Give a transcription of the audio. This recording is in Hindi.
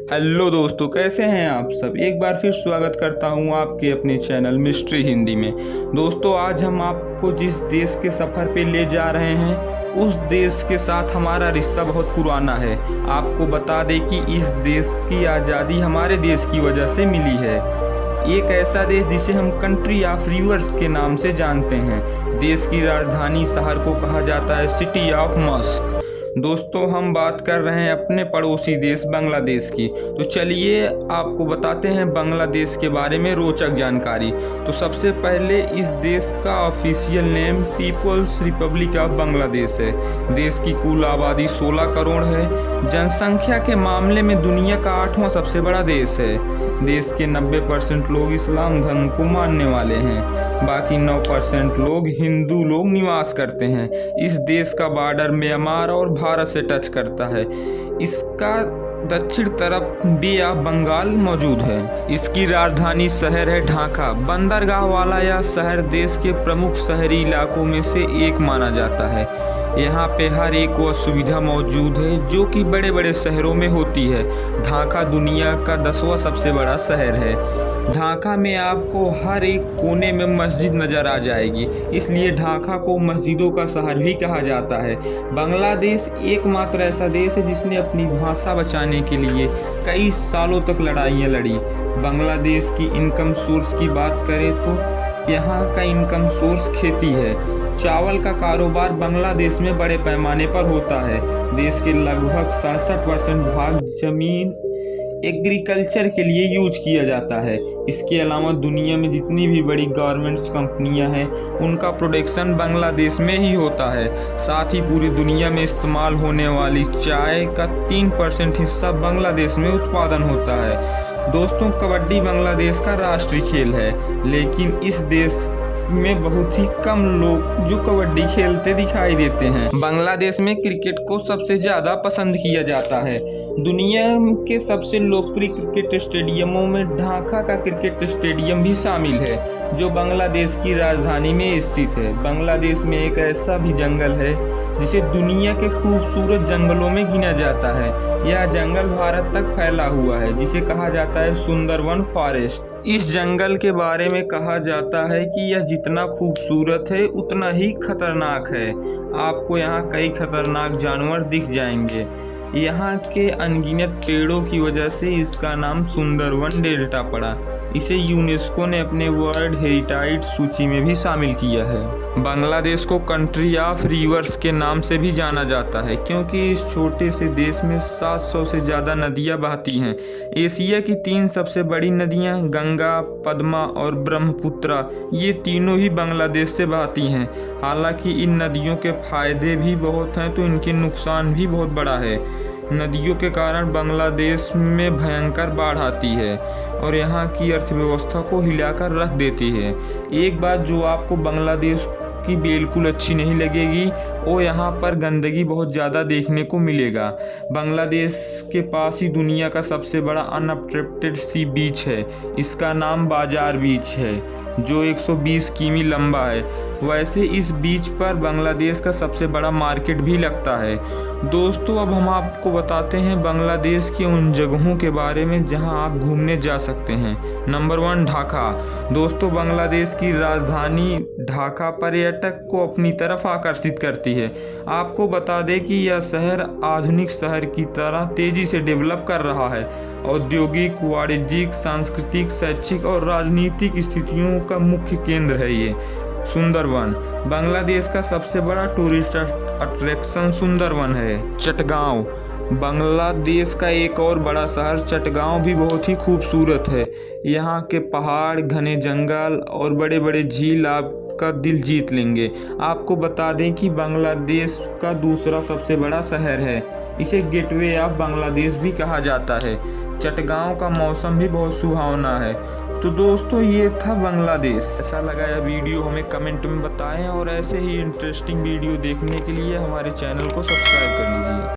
हेलो दोस्तों, कैसे हैं आप सब। एक बार फिर स्वागत करता हूं आपके अपने चैनल मिस्ट्री हिंदी में। दोस्तों, आज हम आपको जिस देश के सफ़र पे ले जा रहे हैं उस देश के साथ हमारा रिश्ता बहुत पुराना है। आपको बता दें कि इस देश की आज़ादी हमारे देश की वजह से मिली है। एक ऐसा देश जिसे हम कंट्री ऑफ रिवर्स के नाम से जानते हैं। देश की राजधानी शहर को कहा जाता है सिटी ऑफ मस्क। दोस्तों, हम बात कर रहे हैं अपने पड़ोसी देश बांग्लादेश की। तो चलिए आपको बताते हैं बांग्लादेश के बारे में रोचक जानकारी। तो सबसे पहले इस देश का official name People's Republic of Bangladesh है। देश की कुल आबादी 16 करोड़ है। जनसंख्या के मामले में दुनिया का 8वां सबसे बड़ा देश है। देश के 90% लोग इस्लाम धर्म को मानने वाले हैं। बाकी 9% लोग हिंदू लोग निवास करते हैं। इस देश का बॉर्डर म्यांमार और भारत से टच करता है। इसका दक्षिण तरफ बे ऑफ बंगाल मौजूद है। इसकी राजधानी शहर है ढाका। बंदरगाह वाला यह शहर देश के प्रमुख शहरी इलाकों में से एक माना जाता है। यहाँ पे हर एक वो सुविधा मौजूद है जो कि बड़े बड़े शहरों में होती है। ढाका दुनिया का 10वां सबसे बड़ा शहर है। ढाका में आपको हर एक कोने में मस्जिद नज़र आ जाएगी, इसलिए ढाका को मस्जिदों का शहर भी कहा जाता है। बांग्लादेश एकमात्र ऐसा देश है जिसने अपनी भाषा बचाने के लिए कई सालों तक लड़ाइयाँ लड़ी। बांग्लादेश की इनकम सोर्स की बात करें तो यहाँ का इनकम सोर्स खेती है। चावल का कारोबार बांग्लादेश में बड़े पैमाने पर होता है। देश के लगभग 67% भाग जमीन एग्रीकल्चर के लिए यूज किया जाता है। इसके अलावा दुनिया में जितनी भी बड़ी गारमेंट्स कंपनियां हैं उनका प्रोडक्शन बांग्लादेश में ही होता है। साथ ही पूरी दुनिया में इस्तेमाल होने वाली चाय का 3% हिस्सा बांग्लादेश में उत्पादन होता है। दोस्तों, कबड्डी बांग्लादेश का राष्ट्रीय खेल है, लेकिन इस देश में बहुत ही कम लोग जो कबड्डी खेलते दिखाई देते हैं। बांग्लादेश में क्रिकेट को सबसे ज़्यादा पसंद किया जाता है। दुनिया के सबसे लोकप्रिय क्रिकेट स्टेडियमों में ढाका का क्रिकेट स्टेडियम भी शामिल है, जो बांग्लादेश की राजधानी में स्थित है। बांग्लादेश में एक ऐसा भी जंगल है जिसे दुनिया के खूबसूरत जंगलों में गिना जाता है। यह जंगल भारत तक फैला हुआ है, जिसे कहा जाता है सुंदरवन फॉरेस्ट। इस जंगल के बारे में कहा जाता है कि यह जितना खूबसूरत है उतना ही खतरनाक है। आपको यहाँ कई खतरनाक जानवर दिख जाएंगे। यहाँ के अनगिनत पेड़ों की वजह से इसका नाम सुंदरवन डेल्टा पड़ा। इसे यूनेस्को ने अपने वर्ल्ड हेरिटेज सूची में भी शामिल किया है। बांग्लादेश को कंट्री ऑफ रिवर्स के नाम से भी जाना जाता है, क्योंकि इस छोटे से देश में 700 से ज़्यादा नदियाँ बहती हैं। एशिया की 3 सबसे बड़ी नदियाँ गंगा, पद्मा और ब्रह्मपुत्रा, ये तीनों ही बांग्लादेश से बहती हैं। हालांकि इन नदियों के फायदे भी बहुत हैं तो इनके नुकसान भी बहुत बड़ा है। नदियों के कारण बांग्लादेश में भयंकर बाढ़ आती है और यहाँ की अर्थव्यवस्था को हिलाकर रख देती है। एक बात जो आपको बांग्लादेश की बिल्कुल अच्छी नहीं लगेगी, वो यहाँ पर गंदगी बहुत ज़्यादा देखने को मिलेगा। बांग्लादेश के पास ही दुनिया का सबसे बड़ा अनअब्स्ट्रक्टेड सी बीच है। इसका नाम बाजार बीच है, जो 120 किमी लंबा है। वैसे इस बीच पर बांग्लादेश का सबसे बड़ा मार्केट भी लगता है। दोस्तों, अब हम आपको बताते हैं बांग्लादेश के उन जगहों के बारे में जहां आप घूमने जा सकते हैं। नंबर 1, ढाका। दोस्तों, बांग्लादेश की राजधानी ढाका पर्यटक को अपनी तरफ आकर्षित करती है। आपको बता दें कि यह शहर आधुनिक शहर की तरह तेज़ी से डेवलप कर रहा है। औद्योगिक, वाणिज्यिक, सांस्कृतिक, शैक्षिक और राजनीतिक स्थितियों का मुख्य केंद्र है ये। सुंदरवन। बांग्लादेश का सबसे बड़ा टूरिस्ट अट्रैक्शन सुंदरवन है। चटगांव। बांग्लादेश का एक और बड़ा शहर चटगांव भी बहुत ही खूबसूरत है। यहाँ के पहाड़, घने जंगल और बड़े बड़े झील आपका दिल जीत लेंगे। आपको बता दें कि बांग्लादेश का दूसरा सबसे बड़ा शहर है। इसे गेटवे ऑफ बांग्लादेश भी कहा जाता है। चटगांव का मौसम भी बहुत सुहावना है। तो दोस्तों, ये था बांग्लादेश। ऐसा लगा यह वीडियो हमें कमेंट में बताएं और ऐसे ही इंटरेस्टिंग वीडियो देखने के लिए हमारे चैनल को सब्सक्राइब कर लीजिए।